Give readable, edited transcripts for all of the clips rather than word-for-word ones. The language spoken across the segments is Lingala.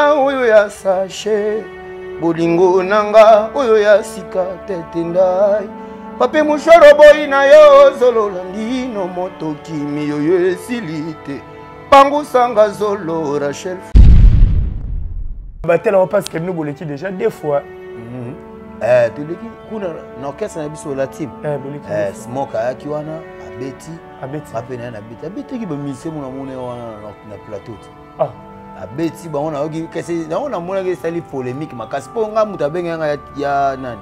oyo ya sachet bolingo nanga oyo ya sika tete ndai pape mushoro boyi na yo zolola ndino motoki miyoyo esili te pangusanga zolo Rachel batela parce que nous boleki déjà deux fois toleki kuna na orchestre na biso la team smoke ayaki wana abeti ape na abeti abetaki bamise mona mona wana na plateau abeti bango na oki kese na ona mona ke sali polémique makasi po nga muta benga nga ya nani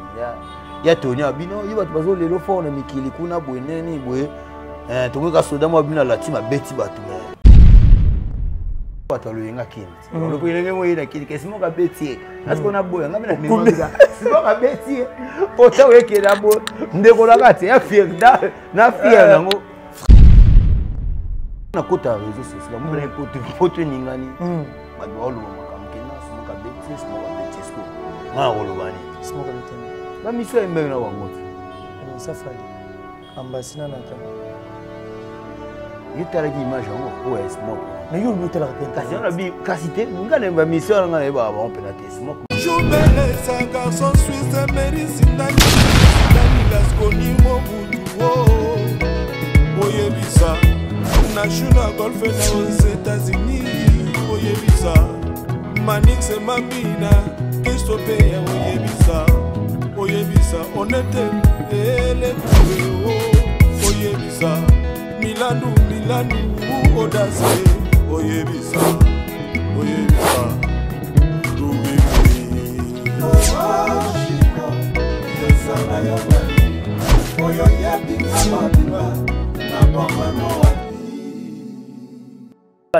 ya Tony abino yiba bazo lelo fo na mikili kuna bweneni bwe tokoka soda mo abino la team abeti batu bato loyenga kindi lo pele ngo ina kindi kesi mo ka beti parce qu'on a boya nga na memoria si mo ka beti o ta weke na bo ndeko la kati ya fier na fier nango na kota réseaux sociaux mo na poto ningani ba do lo makamke na si mo ka beti sko nga lo bani si mo ka beti ba miso embe na wa moto ça fali ambassadeur na ta yitaraki image ngo o smoke mais yo lutte la représentation na bi kasité nga na mission nga na ba on penalty smoke Joubele sa garçon suisse Merisinani Danilas Koni Mobudu Oyebisa National Golf aux États-Unis Oyebisa Manix et Mamina Christophe Oyebisa Honnête et les Oyebisa Milano Audace Oyebisa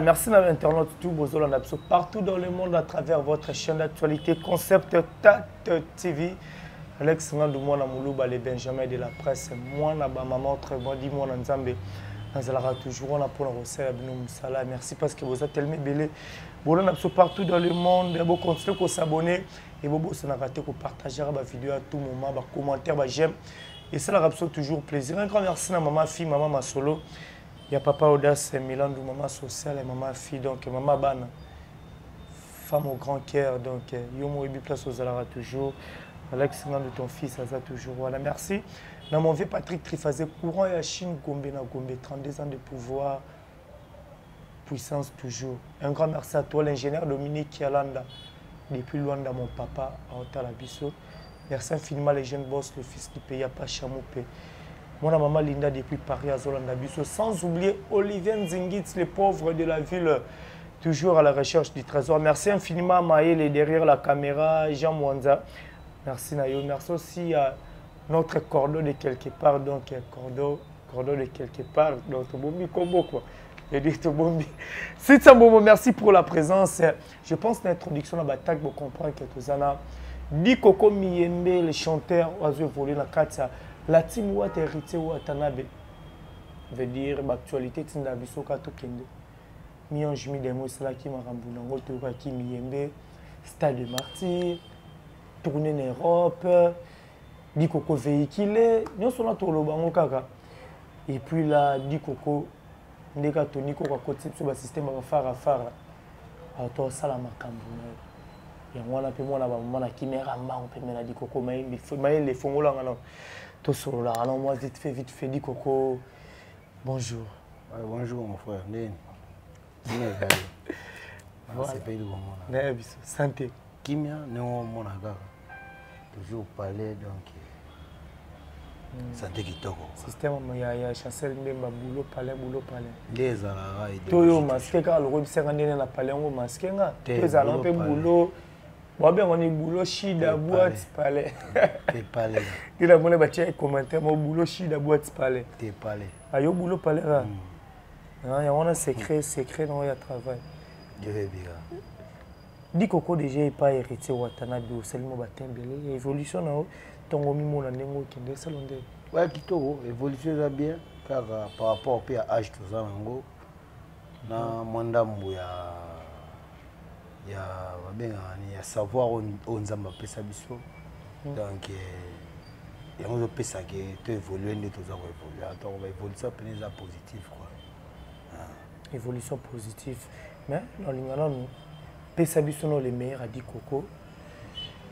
Merci à l'internaute tout partout dans le monde à travers votre chaîne d'actualité Concept Tat TV. Alex Ngandou Mwana Moulouba les Benjamin de la presse moi na ba maman très bon dit moi Nzambe Nazala toujours on a pour le recel Abnou merci parce que vous êtes tellement belé. Bon on partout dans le monde et vous continuez à s'abonner et vous ne ratez que partager la vidéo à tout moment ba commentaire ba j'aime et ça la toujours plaisir. Un grand merci à maman fille maman ma solo. Il y a papa Audace Milandou maman sociale et maman fille donc maman Ban femme au grand cœur donc yomo ebi place aux alara toujours. Alex de ton fils, ça toujours. Voilà, merci. Dans mon vieux Patrick Trifazé, courant et à Chine, Gombe, 32 ans de pouvoir, puissance toujours. Un grand merci à toi, l'ingénieur Dominique Kialanda, depuis loin de mon papa, à Otalabiso. Merci infiniment les jeunes boss, le fils du pays, à Pachamoupé. Mon maman Linda depuis Paris, à Zolandabiso. Sans oublier Olivier Nzingitz, les pauvres de la ville, toujours à la recherche du trésor. Merci infiniment à Maël derrière la caméra, Jean Mwanza. Merci Nayo, merci aussi à notre cordon de quelque part, donc cordon de quelque part, donc Bombi Combo quoi. Et dit Bombi. C'est ça Bobo, merci pour la présence. Je pense que l'introduction de la bataille pour comprendre quelques années. Di Koko Miyembe, le chanteur, oiseau volé dans la carte, la team ou hérité ou Atanabe. Veut dire l'actualité de la biso kato kende. Mion jimi des mots c'est là qui m'a rambouné, ngoto qui Miyembe, Stade de Martyr. Tourner en Europe, Di Koko véhiculé, nous sommes là tout le bango kaka. Et puis là, Di Koko, ndeka Tony Koko côté sur le système à faire. Alors toi ça la makambo. Et on a pu moi là maman na kimera ma on peut mettre Di Koko mais les fongo là non. Tout sur là, alors moi vite fait Di Koko. Bonjour. Ouais, bonjour mon frère. Voilà. C'est pas le moment. Santé. Kimia, nous mon aga. Toujours parler donc santé kitoko. Système il y a chancel mbemba boulot palais. Des alara et Toyo masque ka le robise ngandene na palais ngo masque nga. Toyo za pe boulot. Bon bien on est boulot chida boîte palais. Te palais. Il a mon bâti commentaire mon boulot chida boîte palais. Te palais. Ayo boulot palais là. Il y a un secret dans le travail. Je vais bien. Di Koko déjà n'est pas héritier Watanabe au Selmo Batembele. Évolution na tongo mimo na nengo kende salonde. Ouais, kitoko évolution ça bien car par rapport au âge tout ça ngo na mwandambu ya savoir on nzamba pesa biso. Donc on a pesa que tu évoluer de tout ça évoluer. Donc on va évoluer ça penser positif quoi. Évolution positive. Mais dans l'ingana nous pesa biso les meilleurs a dit Coco.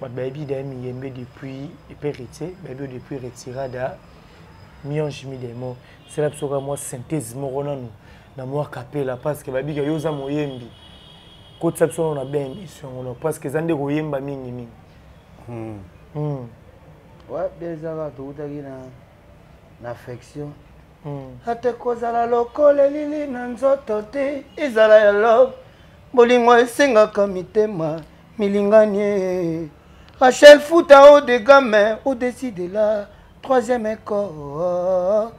Baby d'ami yembe depuis héritier, baby depuis retirada mionge mi des mots. C'est là que moi synthèse morona nous na moi capella parce que baby yoza moyembi. Côté ça on a bien émission parce que zande royemba mingi mingi. Ouais, bien ça tout na affection. Ate kozala lokole lili na nzoto te izala ya love bolingo esengaka mitema milinganie. Rachel Fouta au de gamin au-dessus de la troisième école.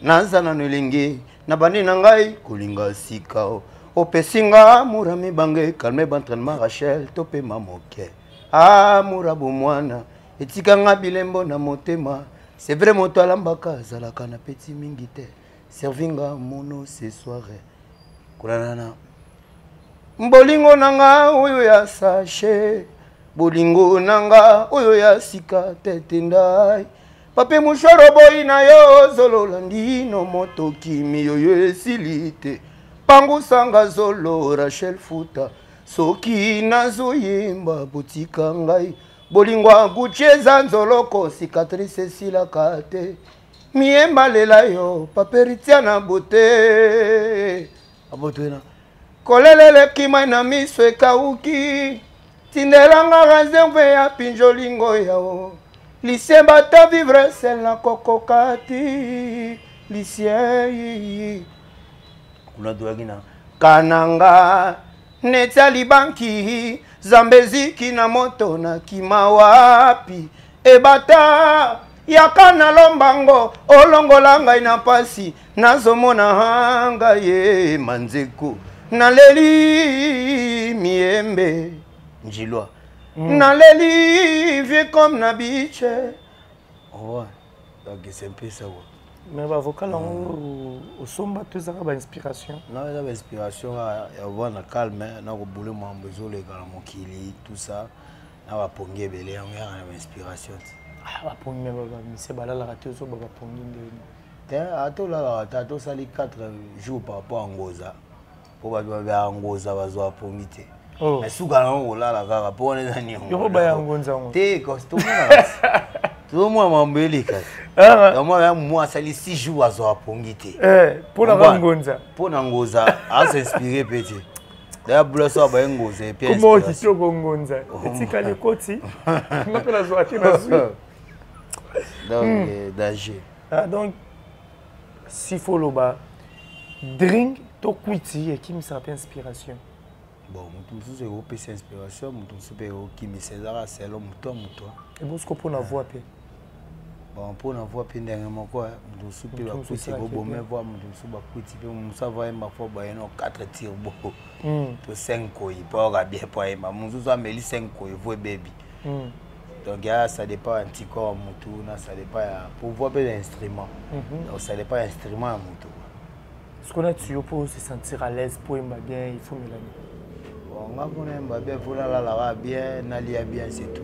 Nazana nolingi na bani na ngai kolinga sika opesinga murami bange calme d'entraînement Rachel topé mamoke murabu mwana etikanga bilembo na motema. C'est vrai moto alambaka zalaka na petit mingi te servinga mono ce soir kuranana bolingo nanga oyo ya sachet bolingo nanga oyo ya sika tete ndai pape mushoro boy na yo zolo landino moto kimi yo esilite pangu sanga zolo Rachel Fouta soki nazoyemba botika ngai bolingo agucheza nzoloko cicatrice silaka te miemba lela yo paperitia na bote abotena kolelele kima na miso ekauki tindelanga réserve ya pinjolingo yao lycée bata vivre sel na kokokati lycée kuna duagina kananga netia libanki zambeziki na moto na kima wapi ebata yakana lombango olongola ngai na pasi nazomona hanga ye manzeku naleli miembe njilwa naleli vie comme na biche ouais donc c'est un peu ça ouais. Mais vocal au somba tout ça ba inspiration non ça ba inspiration ya wana calme na ko boule mo mbezo le kala mokili tout ça na ba pongi belé on ya na inspiration ba pongi me ba mise bala la raté so ba pongi ndeni te ato la tato sali 4 jours par rapport à ngoza pour ba ngoza bazo pongi te mais suka na ngola la kaka pour on est ni yo ba ya ngonza ngo te costume tout moi mambelika moi sali 6 jours azo apongite pour la ngonza pour na ngoza a s'inspirer petit d'ailleurs bloso ba ngoza et puis comment tu tio ngonza etika le koti ngapela zo atina zui donc danger donc si follow ba drink to kwiti et qui me ça inspiration bon mutu c'est au PC inspiration mutu c'est au qui me César c'est l'homme mutu et bon ce qu'on peut avoir pe bon pour na voix pende ngamo quoi mutu super ba kwiti go bo me voix mutu super kwiti pe musa va ma fois ba no 4 tirs beaucoup to 5 ko il pas ga bien pas ma mutu so ameli 5 ko il voit baby donc ça dépend anticorps mutu na ça dépend pour voir peu d'instruments donc ça dépend instrument mutu ce qu'on a tu pour se sentir à l'aise pour aimer bien il faut mélanie on a qu'on aime bien pour la bien nalia bien c'est tout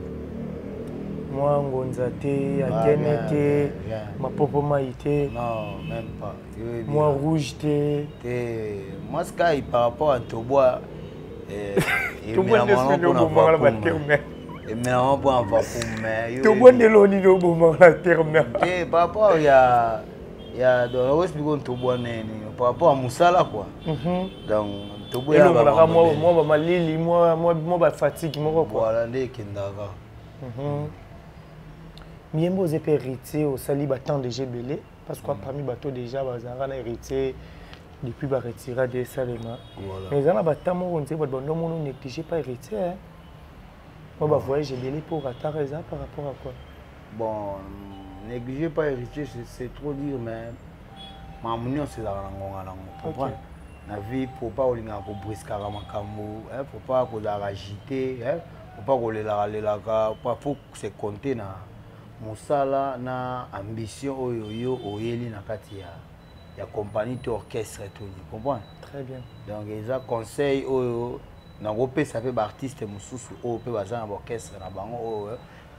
moi ngonza te akenete ma popo maïté non même pas moi rouge te moi sky par rapport à Tobois tout bon de ce que on va la terre et mais on va mais tout bon de l'oni do moment la terre et par rapport il y a dans l'ouest bigon Tobois par rapport à Moussala quoi donc Tobois moi malili moi ba fatigue moi quoi voilà ndé kendaka miembo ze pe héritier au sali battant de Gebelé parce que parmi bateau déjà bazara na héritier depuis ba retirer des salema mais ça na battant mo on sait ba bondo mo non négligé pas héritier hein moi ba voyage Gebelé pour attendre ça par rapport à quoi bon négliger pas héritier c'est trop dire mais mamunio c'est la ngonga na comprendre na vie pour pas olinga ko briska makambo hein pour pas ko la agiter hein pour pas ko lela pas faut se compter na musala na ambition oyo oyeli na kati ya compagnie to orchestre tout tu comprends très bien donc ils a conseil oyo na gopé ça fait artiste mususu o pe baza na orchestre na bango o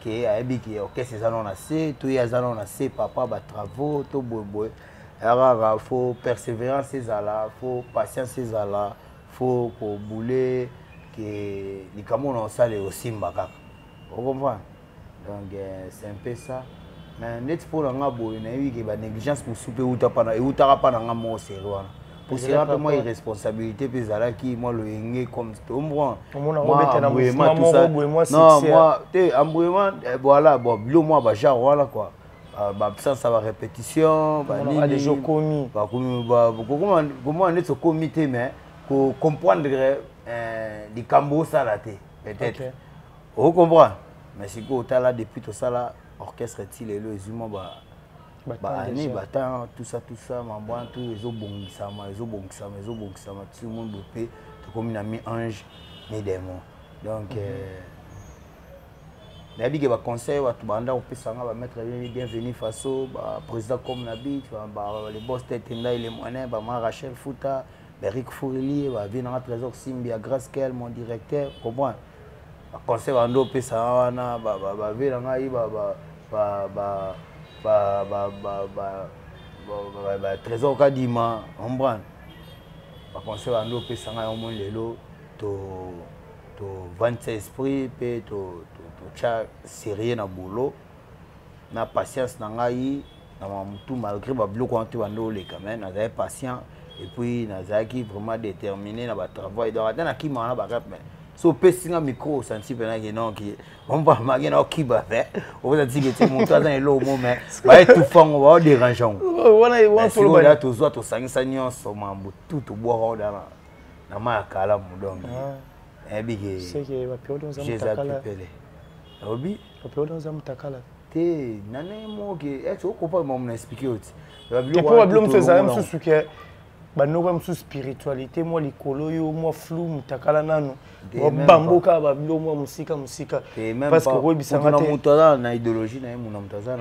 ke ayebi ki orchestre za na C to ya za na C papa ba travaux to boy alors faut persévérance ezala faut patience ezala faut pour bouler que les camions ça les aussi mbaka. Vous comprenez? Donc c'est un peu ça. Mais net pour la ngabo, il y a eu que la négligence pour souper ou t'as pas na ngamo sérieux. Pour c'est un peu moins irresponsabilité puis ça là qui moi le yengé comme tout moi tout ça. Non moi tu embrouillement voilà bon le moi ba genre voilà quoi. Absence à la répétition, les jours commis. Comment net ce comité mais pour comprendre les cambos ça là peut-être. Vous comprenez? Mais si vous êtes là depuis tout ça là, orchestre est-il et le humain tout ça, tout les autres tout le monde c'est comme une amie ange, ni démon. Donc, il y a des conseils, mettre bienvenue face au président comme Nabi, les boss tête les moyens, Rachel Fouta, Eric Fourili, Vina Trésor Simbi, Graskel, mon directeur, comprends? Conseil ando pesa wana vela ngai trésor kadima ombrane conseil ando pesa ngai au lelo to vendre esprit pe to cha sérieux na boulot na patience na ngai na mutu malgré ba biloko antu ando le quand même na patient et puis na zaki vraiment déterminé na ba travail donc na ki mana ba rap mais so pessinga micro senti pena que non qui on va manger na kiba fait on va dire que mon temps est là mais va être tout fond on va dérangeant on faut le battre aux autres sangisa nyonso mambo tout boire na ma kala mudongi bige c'est que va perdre dans mutakala obi va perdre dans mutakala te nane mo que est-ce qu'on peut m'expliquer aussi et probablement faire ça même sous que banoko msu spiritualité moi likolo yo moi flou mutakala nano bamboka ba bilo moi musika parce que koyebisanga te mutala na idéologie na muna mutaza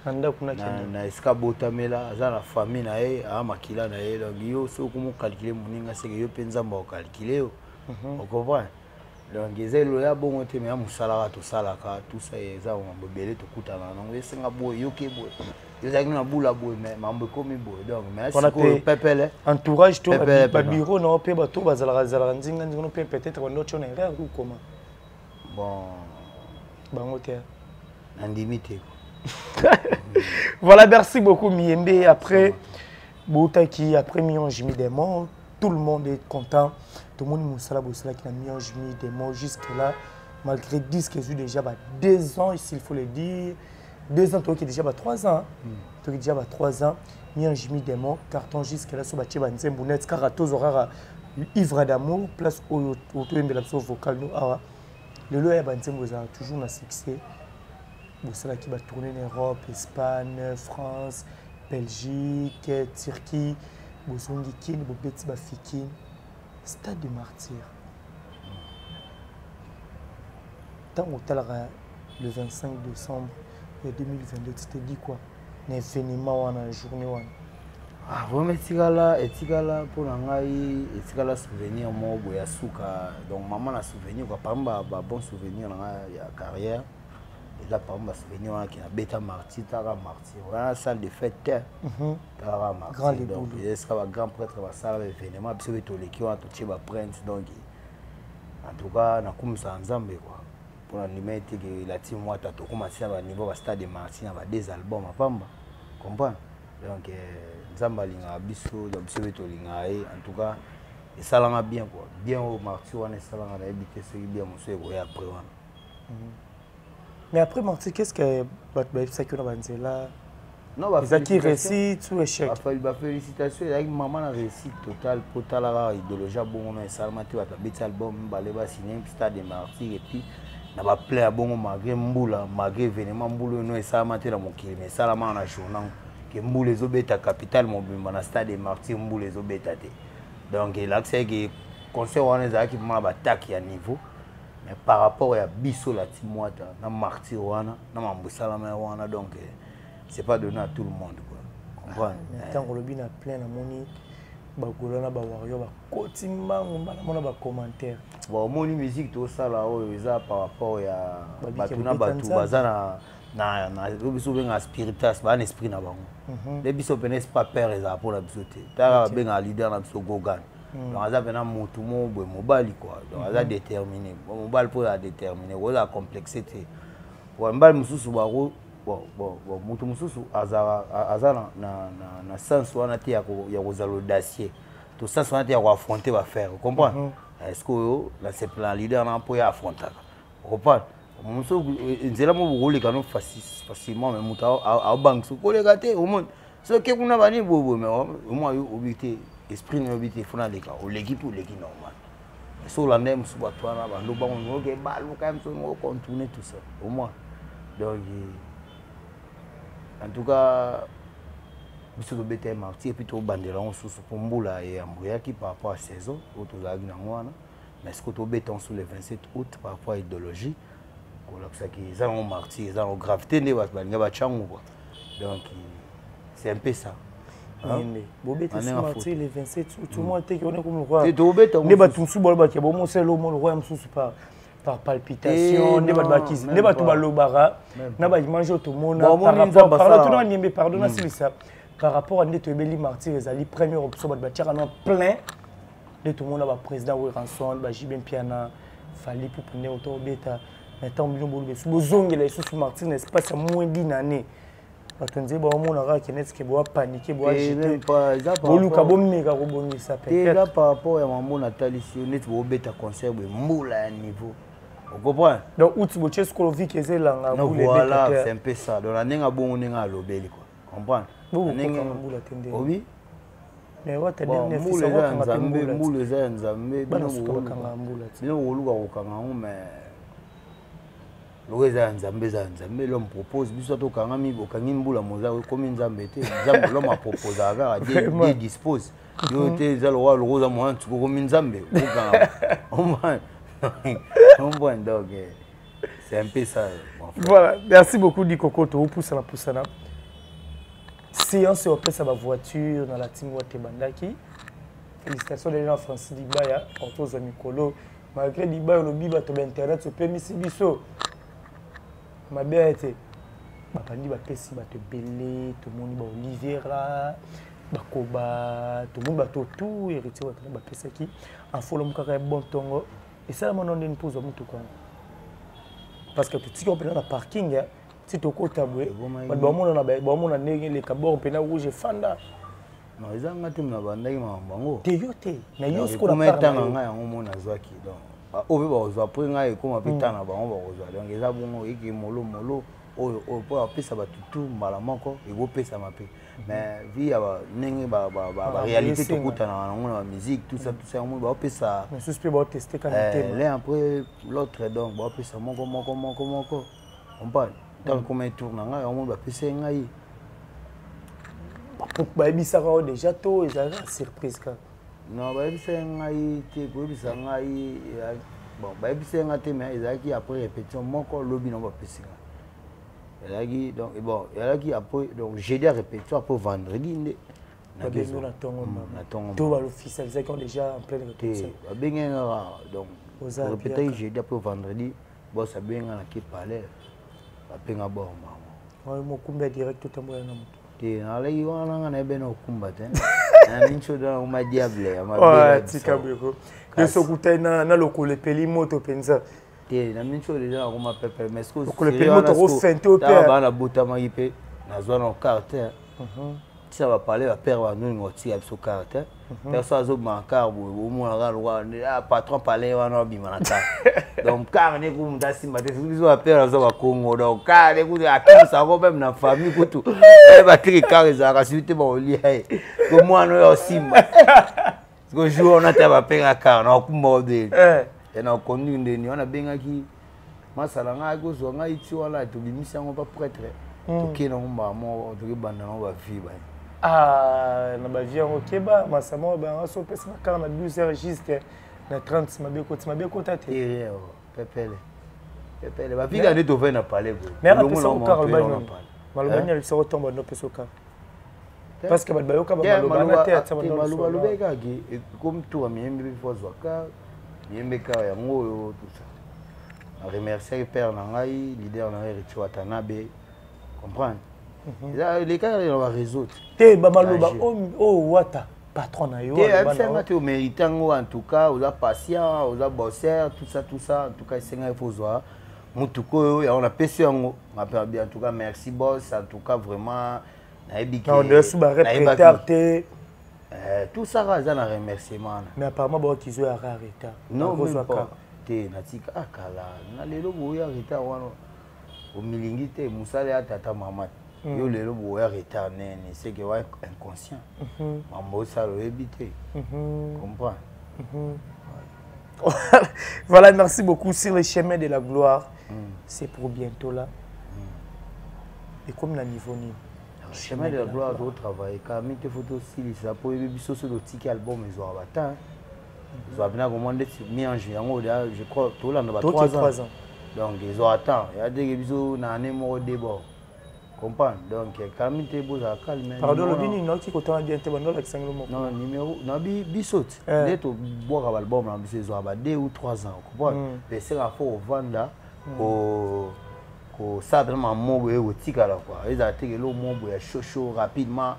anda kuna na eskabotamela aza na famille na ye a makila na ye donc yo so komo calculer moninga seke yo penza mba calculer yo on comprend donc ezelo ya bongo te mais musala to salaka tout ça eza mbebele to kutana nango esenga boye yo ke boye ils ont boula boule mais mambo comme boule donc mais c'est pepele entourage to ba bureau na pe ba to bazala nzinga nzinga pe peut-être on autre erreur ou comment bon bango te andimité voilà merci beaucoup Miembe après Boutaki après Mionge mi des mots tout le monde est content tout le monde musala bosala qui a Mionge mi des mots jusque là malgré 10 que j'ai déjà 2 ans s'il faut le dire 2 ans, toi qui déjà 3 ans. Toi qui déjà 3 ans, Mionge mi des mots, carton jusqu'à là, sur Baché Banzem, Bounet, Karatos, Orara, ivre d'amour, place au de la vocal. Le loi Banzem, vous avez toujours un succès. Vous savez qui va tourner en Europe, Espagne, France, Belgique, Turquie, vous avez qui vous petit Bafikin, Stade de Martyr. Tant au Talara, le 25 décembre. Et 2022, tu te dis quoi? Un événement ou une journée? Ah, vraiment, etikala pour nangai, etikala souvenir moi boya suka. Donc maman a souvenir quoi, par exemple, bon souvenir dans la carrière. Et là par exemple, souvenir qui a bêta martyr, tara martyr. Voilà salle de fête. Tara martyr. Donc il sera grand prêtre va salle événement, puis c'est tout les qui ont touché ba prince donc en tout cas na comme ça ensemble quoi. Pour l'animer que la team moi t'as commencé à niveau au stade de Martin avec 2 albums à Pamba comprends donc nzamba linga biso donc biso betolinga en tout cas et ça l'a bien quoi bien au Martin on est ça l'a habité c'est bien monsieur et après mais après Martin qu'est-ce que ça que on va là non bah ça qui réussit tout échec bah félicitations avec maman a réussi total pour la idéologie bon on est seulement tu as habité album balé ba signer stade de Martin et puis na ba play à bongo malgré mbula malgré événement mbula no esa maté na mokili mais ça la ma na journal que mbula ezobeta capital mobimba na stade de Martyr mbula ezobeta te donc là c'est que concert on est qui ma ba attaque à niveau mais par rapport à biso la timwata na Martyr wana na mambusala ma wana donc c'est pas donné à tout le monde quoi comprendre tant que le bin a plein na moni bakolona ba wario ba kotimba ngomba na mona ba commentaire bon moni musique tout ça là eza par rapport ya batuna batu bazana na biso benga spiritas ba esprit na bango les biso penes pas peur eza pour la biso te ta benga leader na biso gogan donc aza pena mutu mo boye mobali quoi donc aza déterminé mobali mpo aza déterminé oza complexé te mobali mosusu bako mutu mosusu aza na sens wana te ya kozala audacieux to sens wana te ya koaffronter bafere comprendre est-ce que oyo na seplan leader na mpo ya affrontaka comprendre mosusu nzela mo bokoleka no facilement mais mutu aobangisa koleka te omoni soki kuna bani bobo mais omoi obi te esprit na obi te fona leka oleki mpe oleki normal so olanda mosusu bato wana bando bango oke baluka mosusu ngo contourner tout ça omoi donc en tout cas biso tobeta marti et puis tobandela ngo susu mpo mbula eyamboyaki par rapport à saison oyo tozalaki nango wana mais ce que tobeta sur le 27 août par rapport à idéologie kolakisaki eza nango marti eza nango gravité nde bato balinga batyango quoi donc c'est un peu ça bobeta sur marti le 27 août moi te kone comme roi ne bato mosusu balobaki bomoselo mo le roi mosusu par palpitation ne bato bakizi ne bato balobaka na baimage otomona pardon asilisa par rapport à Neto Ebeli Martyr, les premières options, plein de tout le monde, le président Ranson, Jibem Piana, Fali pour prendre auto bêta, maintenant Bozong et sous Martyr n'est pas ça moins d'une année. Quand on dit bon on aura qui n'est qui boit paniquer boit agiter pas Luka bomeka robongi ça peut-être là par rapport à maman Nathalie si on est au bêta concert moula à niveau. Vous comprenez? Donc outi boche skolovi que c'est là voilà, c'est un peu ça. Donc la nenga bon nenga lobeli quoi. Comprendre? Oui. Mais what est moule za nzambe bino oluka kokanga mais loeza nzambe l'homme propose biso to kanga mi bokangi mbula moza comme nzambe te nzambe l'homme a proposé aga Dieu dispose yo te za lo roza mo ntuko comme nzambe okanga on voit donc c'est un peu ça. Voilà, merci beaucoup Dikoko to pousse la poussana. Séance au place à ma voiture dans la team Watebandaki. Félicitations déjà à Francis Dibaya, Portos Amicolo. Malgré Dibaya, le biba to internet, se permet si biso. Ma bien été. Ma bandi ba pesi ba te belé, tout le monde ba Oliviera, ba Koba, tout le monde ba tout héritier ba pesa qui en follow mon carré bon tongo et ça mon nom d'une pause au mutu quoi. Parce que tout ce qu'on peut dans le parking si tu as taboué, on a les cabors pena rouge fanda. Non, ils ont gâté ma bande qui m'a bango. Teyote, mais yo ce qu'on a fait dans un on a zwaki donc. Au beau zo après ngai comme apita na bango ba zo. Donc ils a bongo eki molo au pour appeler ça ba tout malaman ko et go pesa ma pe. Mais via ningi ba réalité to kuta na musique tout ça on ba pesa. Mais suspect ba tester qualité. Là après l'autre donc ba pesa moko on parle. Dans comment il tourne, on va passer un aïe. Bah, déjà tout, ils ont surprise. Non, bah, c'est un aïe, c'est un aïe. Bon, bah, c'est un aïe, mais ils ont qui après répétition, mon corps lobby non va passer. Il a qui donc bon, il a qui après donc j'ai des répétitions après vendredi. Tout va l'officialiser quand déjà en pleine répétition. Bien donc répéter j'ai dit après vendredi, bon ça bien à qui parler. Apenga bomba. Ouais, mo kumba direct tout amboya na moto. Te na lei wana na beno kumba te. Na mincho da uma diable, ama bela. Tika beko. Yeso kutaina na lokole peli moto penza. Te na mincho déjà kuma pepe mais ko lokole peli moto ko fente au père. Ba na bota ma ipe na zona au carte. Ça va parler à père wa nous ngoti abso carte. Personne azo mancar bo mo na lwa patron parler wana bima na ta. Donc car ne ku munda simba te biso a père azo ba Congo donc car ne ku akili sa ko même na famille ko tout. E ba tri car za ka suite ba oli hai. Ko mo ano yo simba. Ko jour on a ta ba père car na ku mo de. Et na konnu ndeni on a benga ki masala nga ko zo nga iti wala to bimisi ngo pas prêtre. To ke na ngomba mo to ke banda ngo ba fi ba. Ah, na ba vie en Keba, ma samo ba so pesa na 12h juste na 30 mabe ko tate. Pepele. Ba figa ne to ve na parler go. Mais na pesa ko ka ba no. Malobanya le so tomba no pesa ka. Parce que ba yoka ba malobana te atsa ba no. Malobana ka ki comme tout miembe bi fo zwaka. Miembe ka ya ngoyo tout ça. Je remercie le père Nangai, leader Nangai Richo Watanabe. Comprendre? Les cas, ils vont résoudre. Te Bamaloba, oh, Wata. patron na yo tu mérites en tout cas aux patient aux bosseur tout ça en tout cas il faut voir mutuko on a pêché en tout cas merci boss en tout cas vraiment tout ça va dans remerciement mais apparemment qu'ils ont arrêté non même pas te natika akala na lelo boya retard wana au milingite musale atata mama yo lelo boya retard nene c'est que ouais inconscient mambo ça le éviter comprends voilà merci beaucoup sur le chemin de la gloire c'est pour bientôt là et comme la niveau ni le chemin de la gloire doit travailler quand même tes photos si ça pour biso sur le ticket album ils ont bata ils ont bien commandé mis en juin je crois tout là on a 3 ans donc ils ont attend il y a des biso na année mo débord comprendre donc quand même tes beaux à calmer pardon le bini non qui côté bien te bando avec 5 mots non numéro na biso dès to boire album na biso ils ont 2 ou 3 ans comprendre mais c'est la faut vendre au simplement mobo au tikala quoi ils a été le mobo chaud rapidement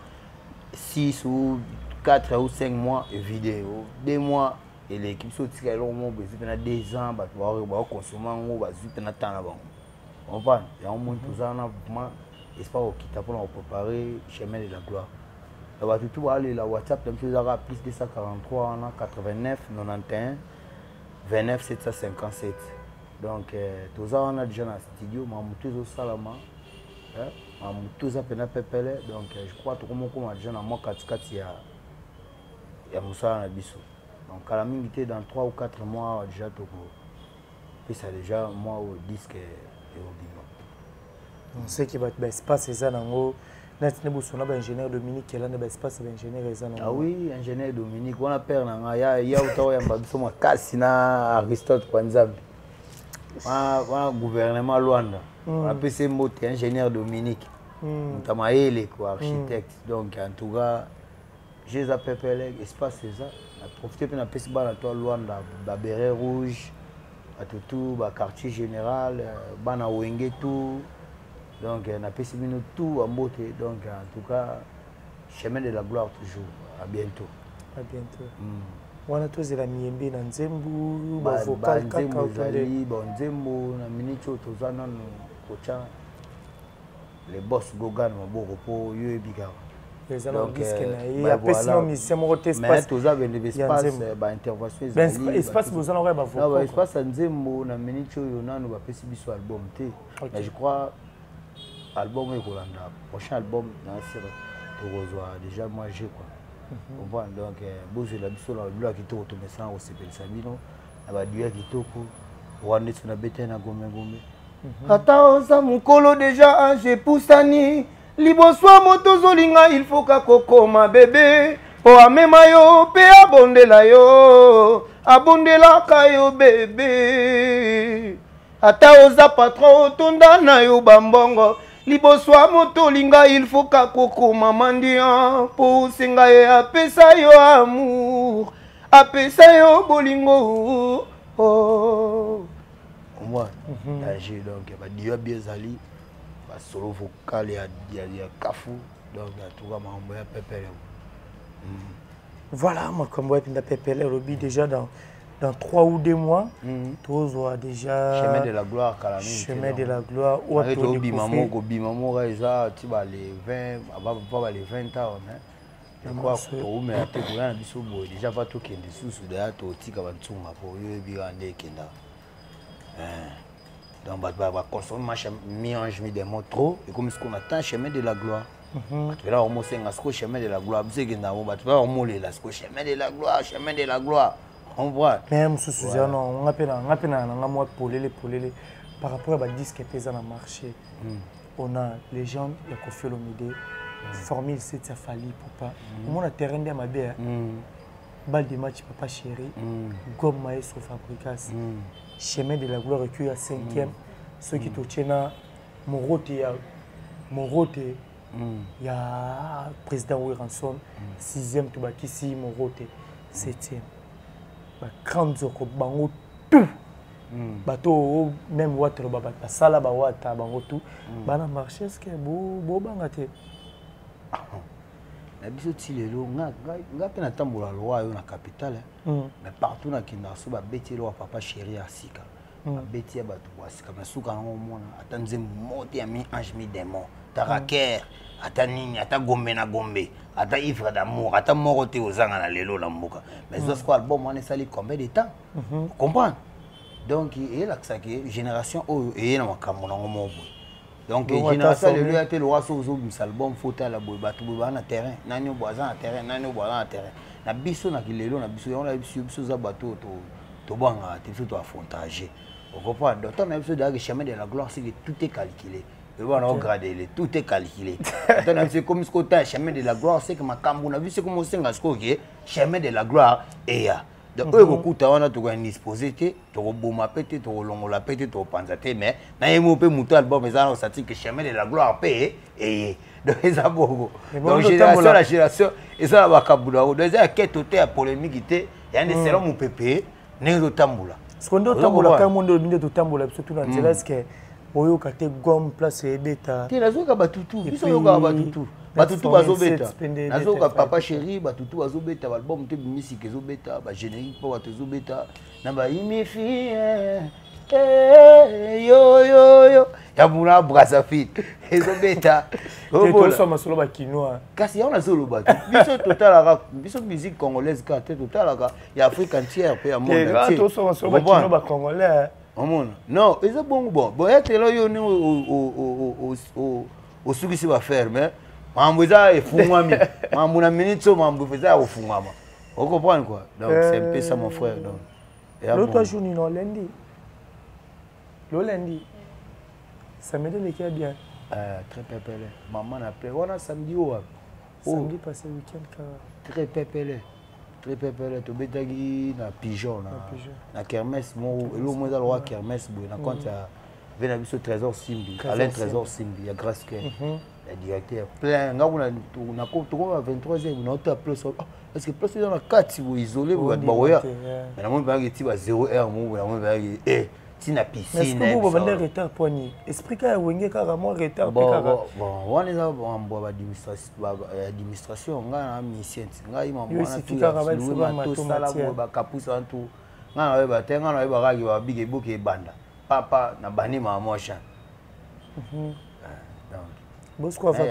6 ou 4 ou 5 mois et vidéo 2 mois et l'équipe so tikala le mobo c'est pendant 2 ans ba consommer ngo ba pendant temps là bon on va il y a un monde tout ça vraiment espoir au kita pour préparer chemin de la gloire là va tout aller la WhatsApp même chose à plus 243 on a 89 91 29 757 donc tout ça on a déjà dans le studio Mamoutou Salama Mamoutou Zapena Pepele donc je crois que comme on a déjà dans moi 4 il y a Moussa Nabiso donc à la minute dans 3 ou 4 mois déjà tout puis ça déjà moi au disque et au bino on sait qu'il va être espace c'est ça dans ingénieur Dominique qui est là dans espace ingénieur ah oui ingénieur Dominique on a peur na ya utawa ya mbabiso makasi na Aristote Kwanzambi un gouvernement Luanda on a PC Moté ingénieur Dominique Tamaele quoi architecte donc en tout cas j'ai appelé espace c'est ça a profité pour na PC bana toi Luanda ba béret rouge à tout ba quartier général bana wenge tout donc on a PC tout en beauté donc en tout cas chemin de la gloire toujours à bientôt wana tozela miyembe na nzembu ba vocal kaka otali ba nzembo na minicho tozana no kocha les boss gogan maboko po yo ebika donc ya pesino musicien moko te espace mais toza bende espace ba intervention espace bozana ko ba vocal non espace nzembo na minicho yo nanu ba pesi biso album te mais je crois album ekolanda prochain album na sira tozwa déjà moi j'ai quoi donc bozo la biso la loi qui to mesa au sepelisa bino aba duya kitoko wande tuna bete na gome ata oza mukolo déjà anje pusani liboswa moto zolinga il faut ka kokoma bébé po amema yo pe abondela yo abondela ka yo bébé ata oza patron tonda na yo bambongo liboswa moto linga il faut ka kokoma mandia po senga ye apesa yo amour apesa yo bolingo moi agi donc ba dio biezali ba solo vocal ya kafu donc tout cas mambo ya pepele voilà moi comme ouais pinda pepele robi déjà dans 3 ou 2 mois, tous ont déjà chemin de la gloire, chemin de la gloire. Ou à tout bimamo, déjà tu vas les 20, avant les 20 ans, je crois que tu mais tu es là biso boy déjà va tout qui est sous derrière toi tu vas tsunga pour yo birande kenda. Donc va consommer machin mélange des mots trop et comme ce qu'on attend chemin de la gloire. Tu vas au senga ce chemin de la gloire, c'est que na tu vas au molé là ce chemin de la gloire, chemin de la gloire. On voit même sous Suzanne on appelle un moi polélé par rapport à la disque qui est dans le marché on a les gens il y a Koffi Olomide formule c'est ça fali papa mon terrain de ma belle balle de match papa chéri gomme maestro fabricas chemin de la gloire recueilli à 5e ceux qui te tiennent Morote il y a président Wiranson 6e tu bâti si Morote 7e grande zoko bango tout bateau même water baba sala ba wata bango tout bana marché ce que bo bangate na biso ti lelo nga pe na tambola loi yo na capitale mais partout na kindaso ba beti lo papa chéri asika beti ya batu asika na suka ngo mona ata nzembo mote ya mi ange mi démon taraker ata nini ata gombe na gombe ata ivre d'amour ata moko te ozanga na lelo la mboka mais ce soit album on sali combien de temps comprendre donc et là ça que génération et na makambo na ngo donc génération de lui a été le roi sur album photo la boy batu na terrain nani boisan na terrain nani boisan na terrain na biso na kilelo na biso on a biso za bateau to banga te fait to affrontager on comprend donc on a biso de chemin de la gloire c'est que tout est calculé le bon on gradé tout est calculé on a biso comme ce côté chemin de la gloire c'est que makambo na biso comme senga ce que chemin de la gloire et ya donc eux kokuta wana to ko indisposé te to ko boma pété to ko longola pété to panza te mais na yemo pe muto album ezana osati que chemin de la gloire pe et donc eza bogo donc génération eza bakabula donc eza quête te ya polémique te ya ne selon mon pépé ne tambola ce qu'on doit tambola quand monde binde to tambola surtout dans est-ce que oyo kate gomme place ebeta te nazoka batutu biso yoka batutu batutu bazobeta nazoka papa chéri batutu bazobeta album te musique ezobeta ba générique po batozobeta na ba imifi yo yo yo ya muna Brazzaville ezobeta to so masolo ba kinoa kasi ya na solo batu biso totalaka biso musique congolaise ka te totalaka ya Afrique entière pe ya monde entier to so masolo ba kinoa ba congolais non eza bon etelo yo ni o sukisi ba faire mais mambo eza efungwami mambo na minute so mambo eza ofungwama on comprend quoi donc c'est un peu ça mon frère donc l'autre jour ni lundi samedi le qui est bien très pépélé maman appelé on a samedi samedi passé week-end très pépélé to betaki na pigeon na kermesse mo elo mo za lo kermesse bo na compte ya vena biso trésor simbi Alain trésor simbi ya grâce que le directeur plein nga na ko to 23e na auto place parce que place dans la 4 vous isolé vous ba oya mais na mo ba ngiti ba 0r mo na mo ba tina piscine est-ce que vous avez retard poigné explique à wenge carrément retard bon on est en bois administration nga na mission nga ima mwana tout sala ba kapusa tout nga na ba tenga na ba ragi ba bige boke banda papa na bani ma mocha donc bosco va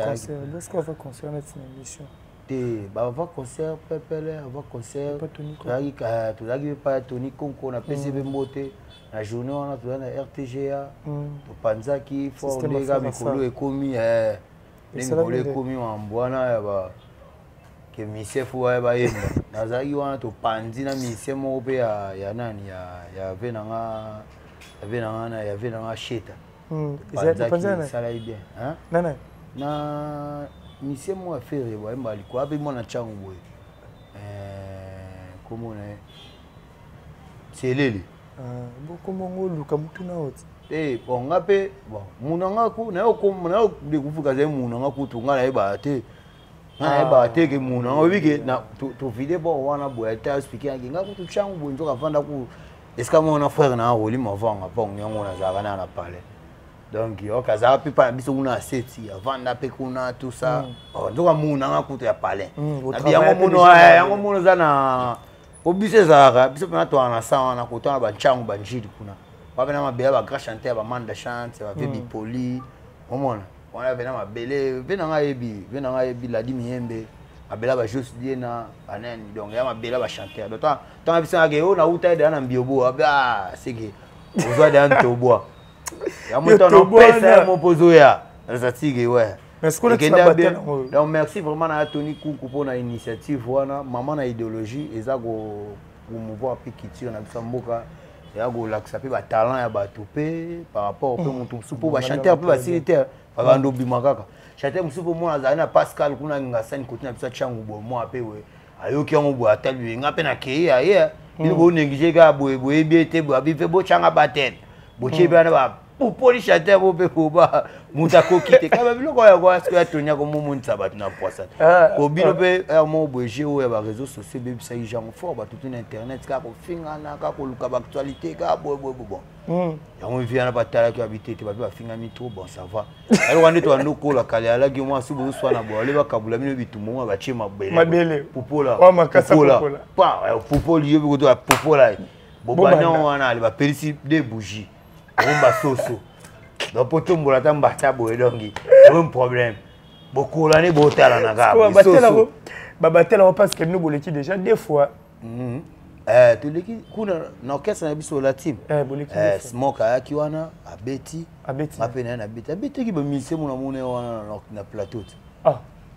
concert cette émission te ba va concert pepele va concert to lagi pa Tony Konko na PCB Mbote la journée on a tout na RTGA to panzaki fort ndega mikolo ekomi mikolo ekomi mbwana ya ba ke misefu wa ba yemba nazaki wana to panzi na mise mo pe ya nani ya venanga sheta panzaki sala bien hein nana na mise mo affaire wa yemba liko abe mo na changu boy comment on est selele beaucoup mongo luka mutuna oti bon ngape bon munanga ku na yo de kufuka ze munanga ku tunga na eba te na eba te ke munanga obike na to vide bon wana boya ta speaker nga ku tuchangu bonzo ka vanda ku eska mo na frère na roli mo vanga pong yango na zaka na parler donc yo kaza pipa biso una seti avanda pe kuna tout ça ndoka munanga ku to ya parler na yango muno zana obise zara biso na to ana sa na kotana ba changu ba njidi kuna ba na mabela ba grand chanteur ba manda chante ba baby poli omona wana bena mabele bena nga yebi la di miembe abela ba juste diena banani donc ya mabela ba chanteur donc tant biso ngake o na uta ida na mbiobo aba seke ozwa de antoboa ya moto na pesa mo pozo ya ça tige ouais donc merci vraiment à Tony Koukou pour la initiative wana maman na idéologie eza go mouvoir pe culture na bisamboka ya go laksa pe ba talent ya ba topé par rapport pe monto supo ba chanteur pe ba silitaire ba bando bimakaka chanteur musupo mo na na Pascal kuna ngasani kotina bisa changu bo mo ape we ayoki yango bo atali nga pe na ke ya il bo négliger ga bo bien te bo abi fe bo changa ba tête bo chebe na ba pour les châteaux pour pépoba moutako quitter quand même le quoi quoi ce que Tonya comme monde ça va na poisson au bino pe mon bougé ou les réseaux sociaux bébé ça y genre fort ba tout internet ka ko finga na ka ko luka actualité ka bon ya on vient na batala qui habiter te ba finga mi trop bon ça va alors on est to ndoko la kale ala gi moi subu so na bo le ba kabula mi bitu mo ba chema mabele popola wa makasa popola pa popola yo ko to popola boba non wana le ba perisi des bougies on ba soso donc pour tout mbula ta mbata boye dongi un problème beaucoup l'année botala na ga babatela parce que nous boleki déjà deux fois tu leki kuna na orchestre na biso la team smoke ayaki wana abeti mapena na abeti ki ba musicien mona mona wana na plateau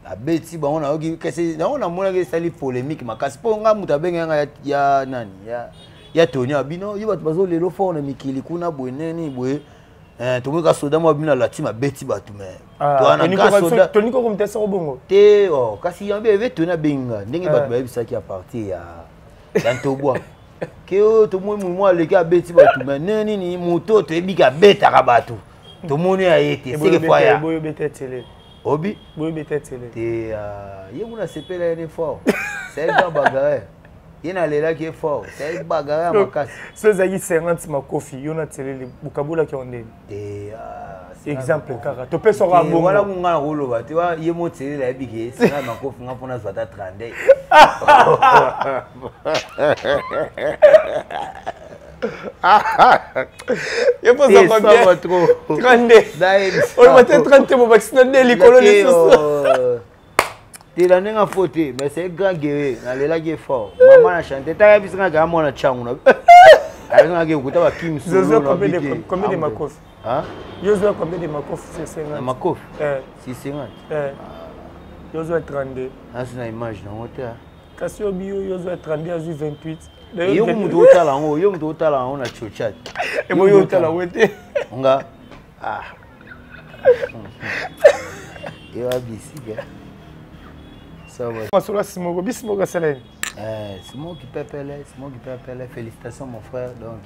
abeti ba ona ogi kese na ona mona ke sali polémique makasi po nga muta benga ya nani ya Tony abino yo bato bazo lelo fort na mikili kuna bweneni bwe to ka soda mo abino la team abeti batu me to ana ka soda Tony ko komtesa ko bongo te kasi yambe eve Tony benga ndenge bato ba bisa ki a partir ya Dantobwa. Que tout le monde les gars bêtis batou mais nani ni moto to ebika beta ka batou. Tout le monde a été c'est que fois ya. Boyo beta télé. Obi boyo beta télé. Te yemuna sepela ene fort. C'est un bagarre. Yena lela qui est fort. C'est un bagarre makasi. Ce zaki 50 makofi yona télé bukabula ki onde. Te exemple kaka to pe sora bongo wala kunga rolo ba tu vois yemo télé la biki c'est na makofi nga pona zwata 30. Il faut ça pas trop 32 on va être 30 pour vacciner les colonies tu l'as n'est pas fauté mais c'est grand guerrier na lela qui est fort maman a chanté ta bisanga ga mona changu na avec nga ke kuta ba Kim Solo combien de makofi hein Yozo combien de makofi c'est 50 makofi c'est 50 Yozo 32 ah c'est une image na hôtel kasi obio Yozo 32 à 28 yo mutu otala ngo yo mutu otala ngo na chochat e mo yo otala wete nga yo abisiga ça va moi sur la Simogo bismoga Selene Simon qui peut appeler félicitations mon frère donc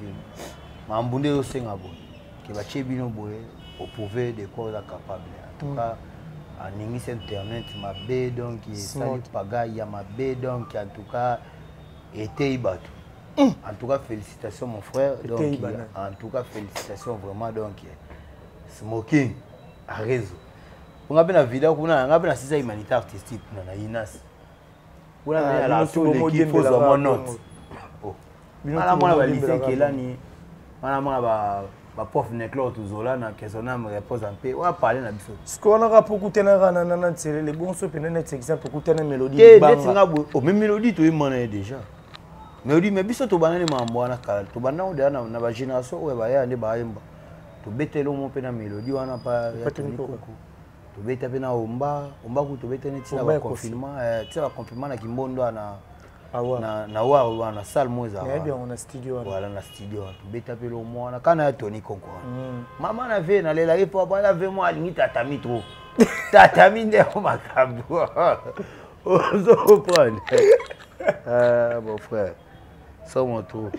mambunde yo senga bo ki ba chebino boye au prouver de quoi on est capable en tout cas en English internet ma bé donc sali paga ya ma bé donc en tout cas était ibatu en tout cas félicitations mon frère donc en tout cas félicitations vraiment donc smoking a raison on a bien la vidéo qu'on a bien assisté à humanité artistique na Inas on a bien la tout l'équipe faut à mon note oh ala moi la lycée qui est là ni ala moi ba prof neklo tuzola na kesona me repose en paix on va parler na biso ce qu'on a pour écouter na télé les bons so pena net exemple pour écouter na mélodie ba oh même mélodie to imana déjà mélodie mais biso to banane mambo na kala to banana de na ba génération ouais ba ya ne ba yemba to betelo mo pena mélodie wana pa ya to beta pena omba ku to beta neti na confinement tira confinement na kimbondo na wa na salle moza bien on a studio voilà na studio to beta pelo mwana kana ya Tony Konko mama na ve na lela ipo ba la ve moi alingi tatami trop tatami nde o makabu ozo comprendre mon frère ça mon tour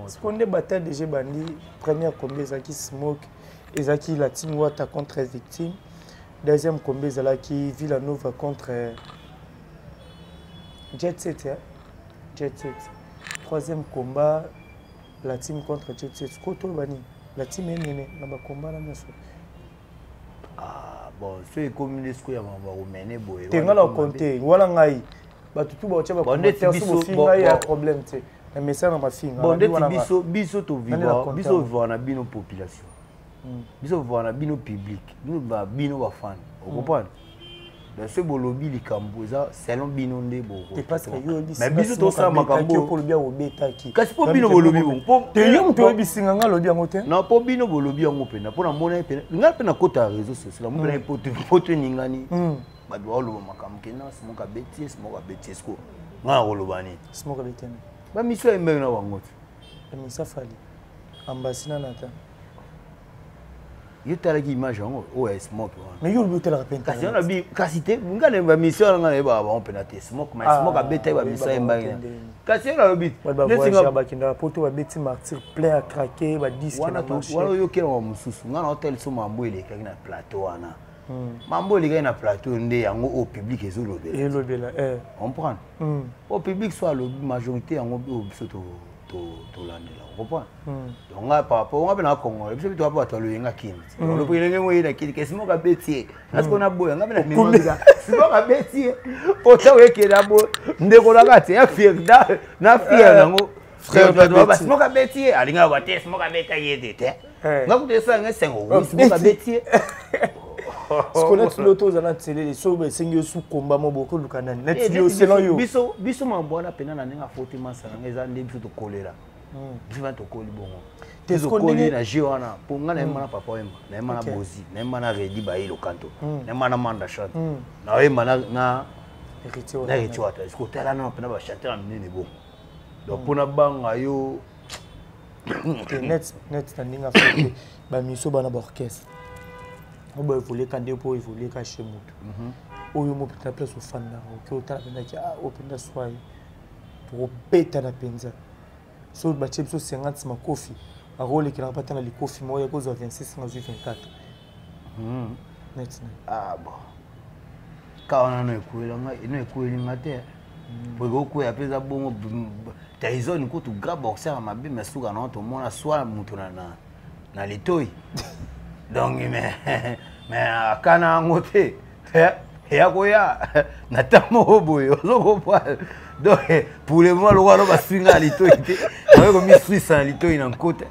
ce qu'on est bataille déjà bandi première combat Zaki Smoke et Zaki la team Wata contre victime. Deuxième combat Zaki Villanova contre Jet Set. Jet Set. Troisième combat la team contre Jet Set. Koto bani la team est née dans le combat là monsieur. Ah bon, c'est comme les squares va mener boy. Tenga la compter wala ngai ba tutu ba ocha ba commenter so finga ya problème tu. Mais ça na ma finga. Bon biso to vivre na bino population. Biso vivre bino public. Bino ba fan. Vous comprenez? Dans ce bolobi likamboza selon bino nde boko. C'est parce que yo mais biso to ça makambo pour bien obeta ki. Kasi po bino bolobi bon. Te yo mto bisinga nga lobi yango te. Non po bino bolobi yango pena. Po na mona pena. Nga pena kota réseaux sociaux. Mo pena poto ningani. Ba do oloba makambo kena smoka betis ko. Nga olobani. Smoka betene. Ba miso embe na wango. Misa fali. Ambasina nata. yo tala ki image yango o ya Smoke mais yo le tala penta kasi on bi kasi te ngane ba mission ngane ba on penate Smoke mais Smoke a beta ba mission embangi kasi on bi ba voyage ba kinda poto ba beti martyr plein à craquer ba disque wana yo kela wa mususu ngana hotel so mambo ile kaki na plateau wana mambo ile kaki na plateau nde yango au public ezolobela comprendre au public soit le majorité yango au biso to landela comprendre donc par rapport on a Congo biso bitu apa to loyenga kini le premier ngo ina kini ke Smoke abeti parce qu'on a boya ngaba na mimanga Smoke abeti ota weke na bo ndeko la kati ya fierda na fier nango frère de Smoke abeti alinga ba te Smoke abeta yede te ngaku te sa nga sengo Smoke abeti ce qu'on a tout l'auto dans la télé les so sengo sous combat mo boko lukana net yo selon yo biso mambo na pena na ninga foti masala ngeza ndi biso to kolera biso to koli bongo tezo koli na jiwana ponga na mana papa wemba na mana bozi na mana redi ba ilo kanto na mana manda chante na wemba na héritier wata est-ce que tala na pena ba chanter nene bon donc pona banga yo net na ninga foti ba miso bana ba orchestre on va évoluer quand il faut évoluer quand chez moi oyo mo peut place au fan na ko tala pena ki open soirée pour péter na penza so ba chep so 50 ma coffee a rôle qui n'a pas tant les coffee moi ya cause 26 na 24 net bon quand on a ekuela ngate pour go ya pesa bongo taizoni ko tu grab boxer ma bi mesuka na to mona soit mutu na litoi donc mais kana ngote ya koya na tamo boyo loko pa donc pour le moment le roi va swinga litoi te avec comme Suisse en litoi na côté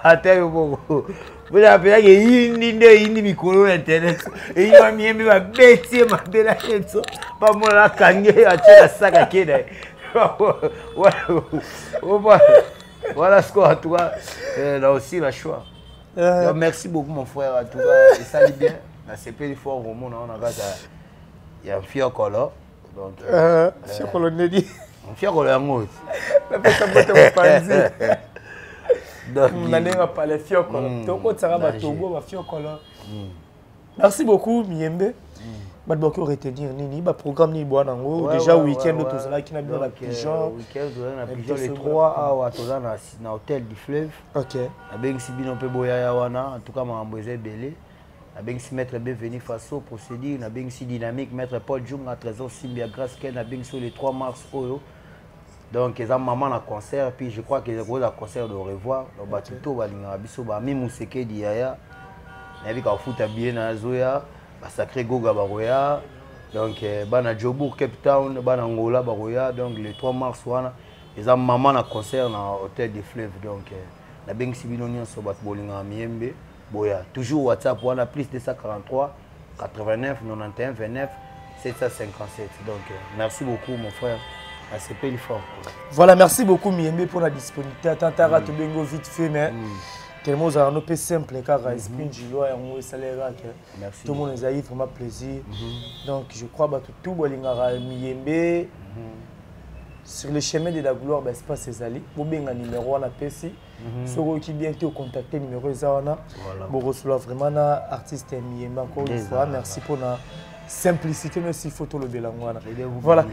ata yo boko bula pela ke indi mikolo internet et yo miembe ba beti ma bela etso ba mola kange ya tshela saka keda voilà ce qu'on a tout là aussi la choix. Donc, merci beaucoup mon frère en tout cas et ça dit bien la CP fort au monde on a gata il y a fier color donc fier color nedi fier color ngoti la pesa bote mo panzi donc on a pas les fier color donc on sera ba togo ba fier color merci beaucoup Miyembe ba beaucoup retenir nini ba programme ni bwana ngo déjà week-end tout ça là qui n'a bien la pigeon week-end na pigeon les 3 à toza na hôtel du fleuve OK avec si bino pe boya ya wana en tout cas mambo ezebele avec si maître bienvenu façon procédure na beng si dynamique maître Paul Junga trésor Simbia grâce ken na beng sur le 3 mars oyo donc ils ont maman na concert puis je crois qu'ils ont un concert de revoir donc ba tuto balinga biso ba mi museke di yaya na bi ka futa bien na zoya ba sacré goga baroya donc bana Jobour Cape Town bana Angola baroya donc le 3 mars wana ils ont maman na concert na hôtel des fleuves donc na beng si bino nyonso bat bolinga Miyembe boya toujours WhatsApp wana plus 243 89 91 29 757 donc merci beaucoup mon frère. C'est pas fort. Voilà, merci beaucoup Miyembe pour la disponibilité. Attends, tu bengo vite fait, mais tellement ça nous simple car esprit Giloa et on salaire. Merci. Tout le monde nous a eu vraiment plaisir. Donc je crois que tout bolingara Miyembe sur le chemin de la gloire, ben c'est pas ces alliés. Vous benga numéro on a PC. Ceux qui bien te contacter numéro zawana. Bon recevoir vraiment artiste Miyembe encore une fois. Merci pour la simplicité, merci photo le belangwana. Voilà.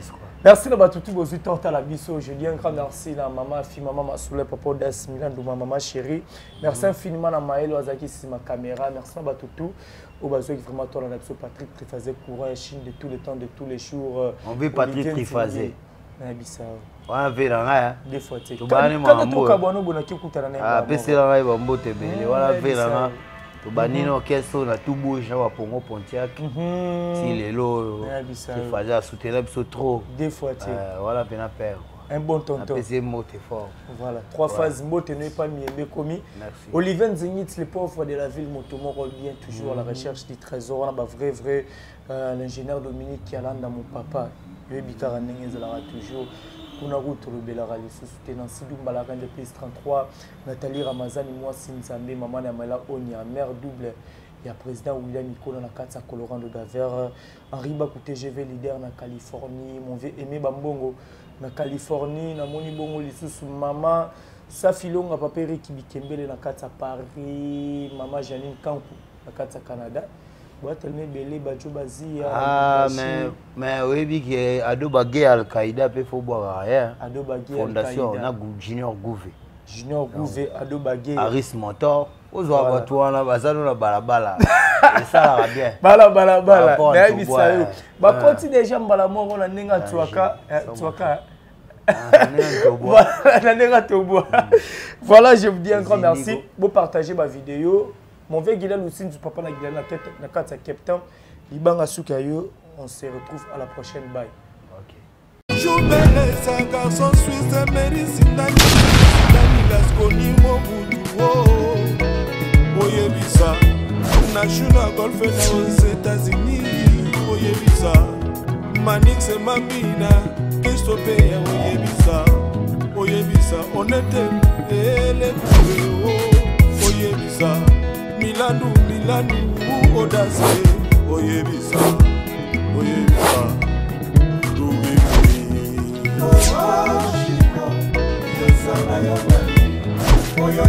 Merci à tous vos auditeurs à la biso. Je dis un grand merci à maman, fille, maman, Masoule, papa Das Milan, maman chérie. Merci infiniment à Maël Ozaki, c'est ma caméra. Merci à tout. Au bas qui vraiment toi, on a Patrick Trifazé, courant et Chine de tout le temps, de tous les jours. On veut Patrick Trifazé. On veut là, des fois. Tu quand tu as bon, Banino keso na tout bouge na Pongo Pontiac si les lots qui faisaient soutenir trop des fois voilà pena père un bon tonton apaiser mot fort voilà 3 phases mot n'est pas Miyembe commis Olivier Nzingit les pauvres de la ville Motomo revient toujours à la recherche du trésor on a vrai l'ingénieur Dominique qui a dans mon papa le bikara nengezala toujours on a route le belara les soutenants Sidou Mbalakan de PS 33 Nathalie Ramazani moi Sinzambe maman Namala Onia mère double il y a président William Nicolas na Katsa Colorado d'Aver Henri Bakou TGV leader na Californie mon vieux Aimé Bambongo na Californie na moni bongo lisusu mama Safilonga papa Eric Bikembele na kati ya Paris, mama Janine Kankou na kati ya Canada. Boatelme belé bajo bazia. Ah mais oui que ado bagé Al-Qaïda pe fo boire rien. Ado bagé fondation na Junior Gouvé. Junior Gouvé ado bagé. Aris Motor. Ozwa batu wana bazalo na balabala. Et ça va bien. Bala. Na bisayo. Ba koti déjà mbala moko na ninga tuaka Voilà, je vous dis un grand merci. Vous partagez ma vidéo. Mon vieux Guilherme aussi, du papa na Guilherme na carte à Captain. Libanga Sukayo. On se retrouve à la prochaine. Bye. Ok. Joubele sa garçon suisse américain Dani Gasconi Mobutu. Oyebisa. National Golf aux États-Unis. Oyebisa. Manix et Mambina. Stoppé oyebisa honnête ele oyebisa Milanu audace oyebisa Oyo